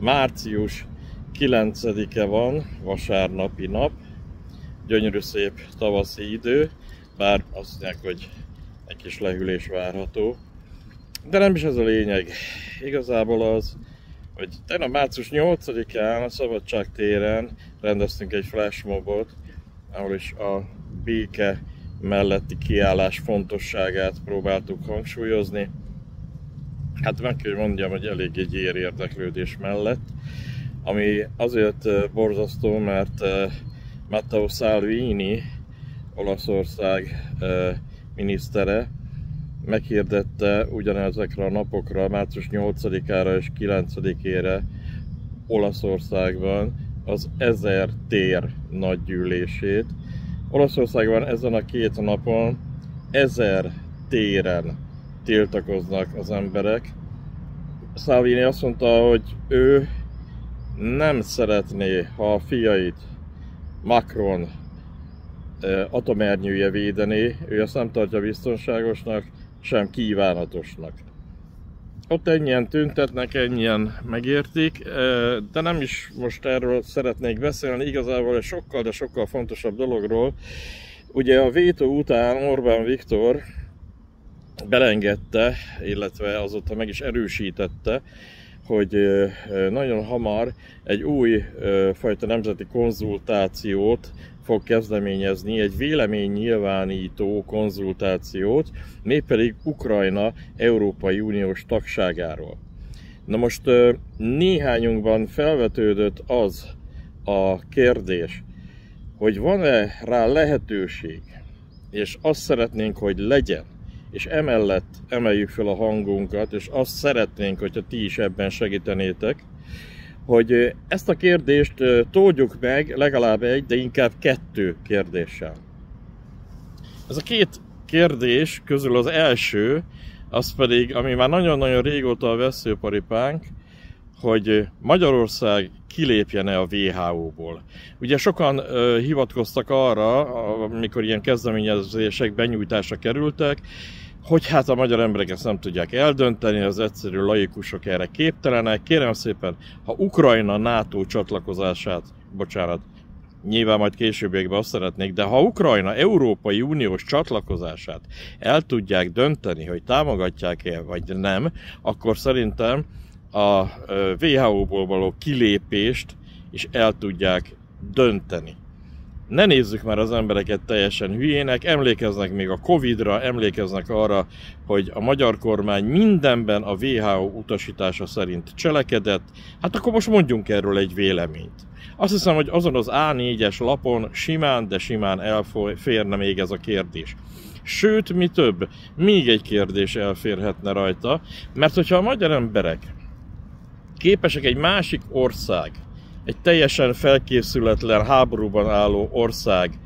Március 9-e van, vasárnapi nap, gyönyörű szép tavaszi idő, bár azt mondják, hogy egy kis lehűlés várható. De nem is ez a lényeg. Igazából az, hogy tegnap március 8-án a Szabadság téren rendeztünk egy flashmobot, ahol is a béke melletti kiállás fontosságát próbáltuk hangsúlyozni. Hát meg kell mondjam, hogy eléggé gyér érdeklődés mellett, ami azért borzasztó, mert Matteo Salvini, Olaszország minisztere, meghirdette ugyanezekre a napokra, március 8-ára és 9-ére Olaszországban az 1000 tér nagygyűlését. Olaszországban ezen a két napon 1000 téren tiltakoznak az emberek. Salvini azt mondta, hogy ő nem szeretné, ha a fiait Macron atomernyője védené, ő azt nem tartja biztonságosnak, sem kívánatosnak. Ott ennyien tüntetnek, ennyien megértik, de nem is most erről szeretnék beszélni, igazából egy sokkal, de sokkal fontosabb dologról. Ugye a vétó után Orbán Viktor belengedte, illetve azóta meg is erősítette, hogy nagyon hamar egy új fajta nemzeti konzultációt fog kezdeményezni, egy véleménynyilvánító konzultációt, mégpedig Ukrajna Európai Uniós tagságáról. Na most néhányunkban felvetődött az a kérdés, hogy van-e rá lehetőség, és azt szeretnénk, hogy legyen, és emellett emeljük fel a hangunkat, és azt szeretnénk, hogyha ti is ebben segítenétek, hogy ezt a kérdést toldjuk meg legalább egy, de inkább 2 kérdéssel. Ez a 2 kérdés közül az első, az pedig, ami már nagyon-nagyon régóta a vesszőparipánk, hogy Magyarország kilépjen-e a WHO-ból. Ugye sokan hivatkoztak arra, amikor ilyen kezdeményezések benyújtásra kerültek, hogy hát a magyar emberek ezt nem tudják eldönteni, az egyszerű laikusok erre képtelenek. Kérem szépen, ha Ukrajna NATO csatlakozását, nyilván majd későbbiekben azt szeretnék, de ha Ukrajna Európai Uniós csatlakozását el tudják dönteni, hogy támogatják-e vagy nem, akkor szerintem a WHO-ból való kilépést is el tudják dönteni. Ne nézzük már az embereket teljesen hülyének, emlékeznek még a Covid-ra, emlékeznek arra, hogy a magyar kormány mindenben a WHO utasítása szerint cselekedett, hát akkor most mondjunk erről egy véleményt. Azt hiszem, hogy azon az A4-es lapon simán, de simán elférne még ez a kérdés. Sőt, mi több, még egy kérdés elférhetne rajta, mert hogyha a magyar emberek képesek egy másik ország, egy teljesen felkészületlen, háborúban álló ország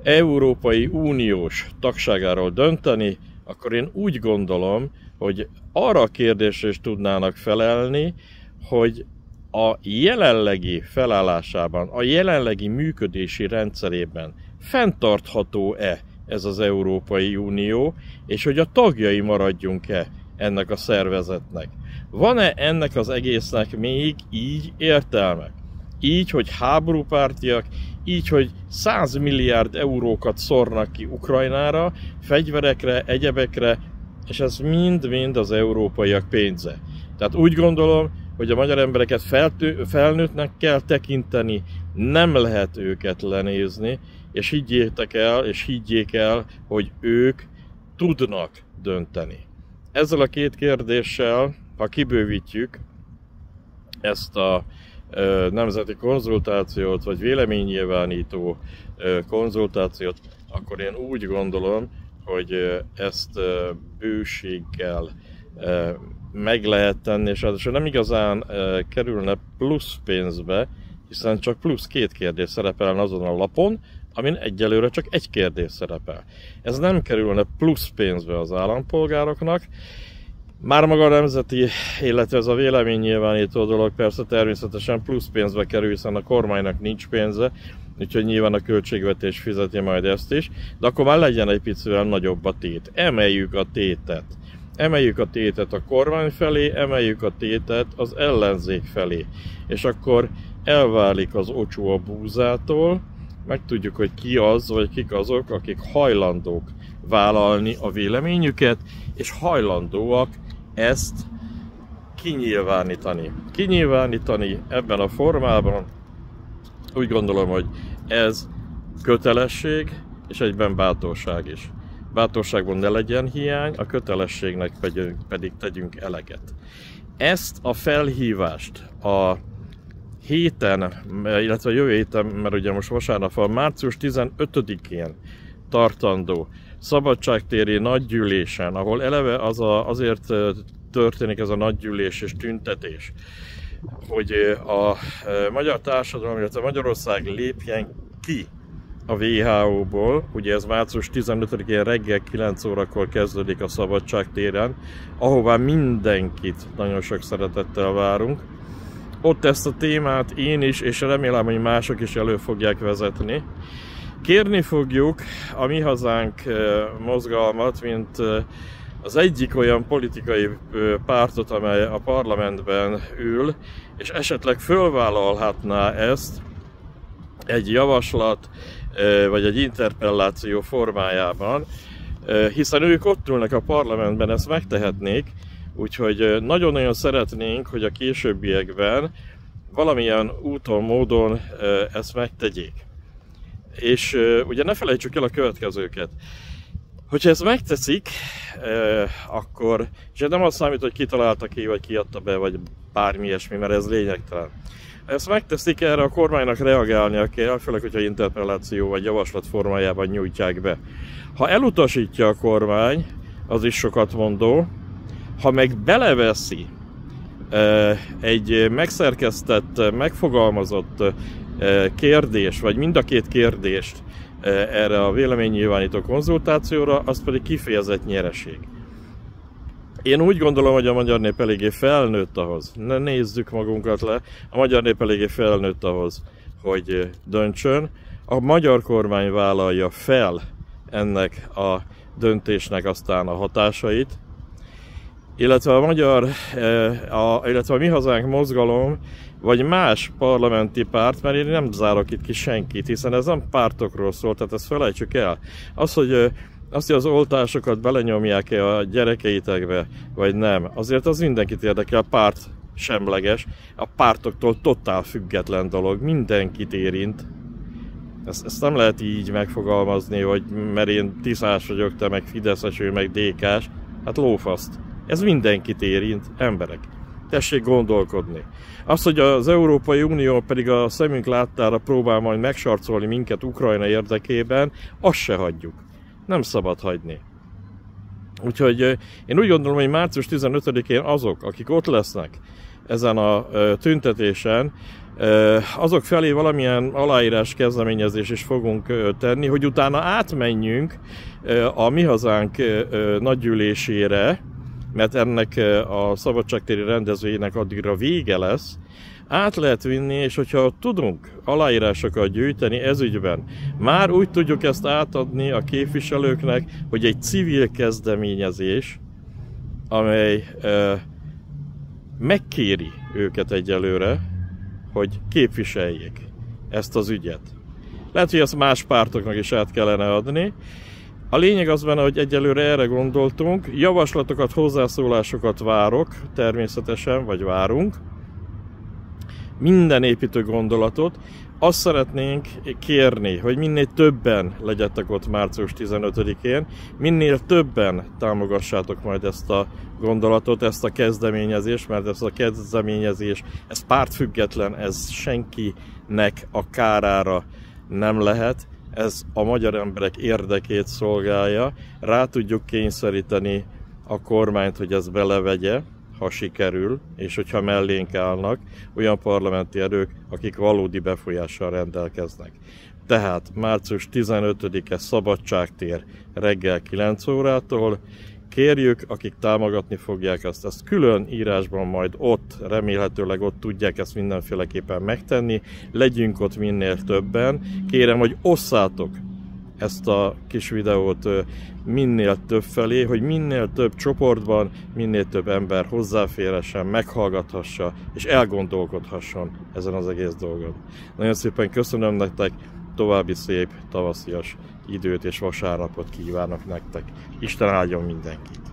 Európai Uniós tagságáról dönteni, akkor én úgy gondolom, hogy arra a kérdésre is tudnának felelni, hogy a jelenlegi felállásában, a jelenlegi működési rendszerében fenntartható-e ez az Európai Unió, és hogy a tagjai maradjunk-e ennek a szervezetnek. Van-e ennek az egésznek még így értelme? Így, hogy háborúpártiak, így, hogy 100 milliárd eurókat szórnak ki Ukrajnára, fegyverekre, egyebekre, és ez mind-mind az európaiak pénze. Tehát úgy gondolom, hogy a magyar embereket felnőttnek kell tekinteni, nem lehet őket lenézni, és higgyétek el, és higgyék el, hogy ők tudnak dönteni. Ezzel a 2 kérdéssel, ha kibővítjük ezt a nemzeti konzultációt, vagy véleménynyilvánító konzultációt, akkor én úgy gondolom, hogy ezt bőséggel meg lehet tenni, és ráadásul nem igazán kerülne plusz pénzbe, hiszen csak plusz 2 kérdés szerepel azon a lapon, amin egyelőre csak egy kérdés szerepel. Ez nem kerülne plusz pénzbe az állampolgároknak. Már maga a nemzeti, illetve ez a véleménynyilvánító dolog persze természetesen plusz pénzbe kerül, hiszen a kormánynak nincs pénze, úgyhogy nyilván a költségvetés fizeti majd ezt is, de akkor már legyen egy picivel nagyobb a tét. Emeljük a tétet. emeljük a tétet a kormány felé, emeljük a tétet az ellenzék felé. És akkor elválik az ocsó a búzától, megtudjuk, hogy ki az, vagy kik azok, akik hajlandók vállalni a véleményüket, és hajlandóak ezt kinyilvánítani. Kinyilvánítani ebben a formában, úgy gondolom, hogy ez kötelesség, és egyben bátorság is. Bátorságban ne legyen hiány, a kötelességnek pedig tegyünk eleget. Ezt a felhívást a héten, illetve a jövő héten, mert ugye most vasárnap van, március 15-én tartandó szabadságtéri nagygyűlésen, ahol eleve azért történik ez a nagygyűlés és tüntetés, hogy a magyar társadalom, illetve Magyarország lépjen ki a WHO-ból, ugye ez március 15-én reggel 9 órakor kezdődik a szabadságtéren, ahová mindenkit nagyon sok szeretettel várunk. Ott ezt a témát én is, és remélem, hogy mások is elő fogják vezetni. Kérni fogjuk a Mi Hazánk mozgalmat, mint az egyik olyan politikai pártot, amely a parlamentben ül, és esetleg fölvállalhatná ezt egy javaslat vagy egy interpelláció formájában, hiszen ők ott ülnek a parlamentben, ezt megtehetnék, úgyhogy nagyon-nagyon szeretnénk, hogy a későbbiekben valamilyen úton, módon ezt megtegyék. És ugye ne felejtsük el a következőket. Hogyha ezt megteszik, akkor, és nem az számít, hogy kitalálta ki, vagy kiadta be, vagy bármi ilyesmi, mert ez lényegtelen. Ha ezt megteszik, erre a kormánynak reagálnia kell, főleg, hogyha interpelláció vagy javaslat formájában nyújtják be. Ha elutasítja a kormány, az is sokat mondó, ha meg beleveszi egy megszerkesztett, megfogalmazott kérdés, vagy mind a két kérdést erre a véleménynyilvánító konzultációra, az pedig kifejezett nyereség. Én úgy gondolom, hogy a magyar nép eléggé felnőtt ahhoz, ne nézzük magunkat le, a magyar nép eléggé felnőtt ahhoz, hogy döntsön. A magyar kormány vállalja fel ennek a döntésnek aztán a hatásait, illetve a Mi Hazánk mozgalom, vagy más parlamenti párt, mert én nem zárok itt ki senkit, hiszen ez nem pártokról szól, tehát ezt felejtsük el. Az, hogy az oltásokat belenyomják-e a gyerekeitekbe, vagy nem, azért az mindenkit érdekel, párt semleges, a pártoktól totál független dolog, mindenkit érint. Ezt nem lehet így megfogalmazni, hogy mert én Tiszás vagyok, te meg Fideszes, ő meg DK-s, hát lófaszt. Ez mindenkit érint, emberek. Tessék gondolkodni. Az, hogy az Európai Unió pedig a szemünk láttára próbál majd megsarcolni minket Ukrajna érdekében, azt se hagyjuk. Nem szabad hagyni. Úgyhogy én úgy gondolom, hogy március 15-én azok, akik ott lesznek ezen a tüntetésen, azok felé valamilyen aláírás kezdeményezés is fogunk tenni, hogy utána átmenjünk a Mi Hazánk nagygyűlésére, mert ennek a szabadságtéri rendezvénynek addigra vége lesz, át lehet vinni, és hogyha tudunk aláírásokat gyűjteni ezügyben, már úgy tudjuk ezt átadni a képviselőknek, hogy egy civil kezdeményezés, amely megkéri őket egyelőre, hogy képviseljék ezt az ügyet. Lehet, hogy ezt más pártoknak is át kellene adni. A lényeg az benne, hogy egyelőre erre gondoltunk, javaslatokat, hozzászólásokat várok, természetesen, vagy várunk. Minden építő gondolatot. Azt szeretnénk kérni, hogy minél többen legyetek ott március 15-én, minél többen támogassátok majd ezt a gondolatot, ezt a kezdeményezést, mert ez a kezdeményezés, ez pártfüggetlen, ez senkinek a kárára nem lehet. Ez a magyar emberek érdekét szolgálja, rá tudjuk kényszeríteni a kormányt, hogy ezt belevegye, ha sikerül, és hogyha mellénk állnak olyan parlamenti erők, akik valódi befolyással rendelkeznek. Tehát március 15-e szabadságtér reggel 9 órától, kérjük, akik támogatni fogják ezt külön írásban majd ott, remélhetőleg ott tudják ezt mindenféleképpen megtenni, legyünk ott minél többen. Kérem, hogy osszátok ezt a kis videót minél több felé, hogy minél több csoportban, minél több ember hozzáférhessen, meghallgathassa és elgondolkodhasson ezen az egész dolgon. Nagyon szépen köszönöm nektek, további szép tavaszias időt és vasárnapot kívánok nektek. Isten áldjon mindenkit!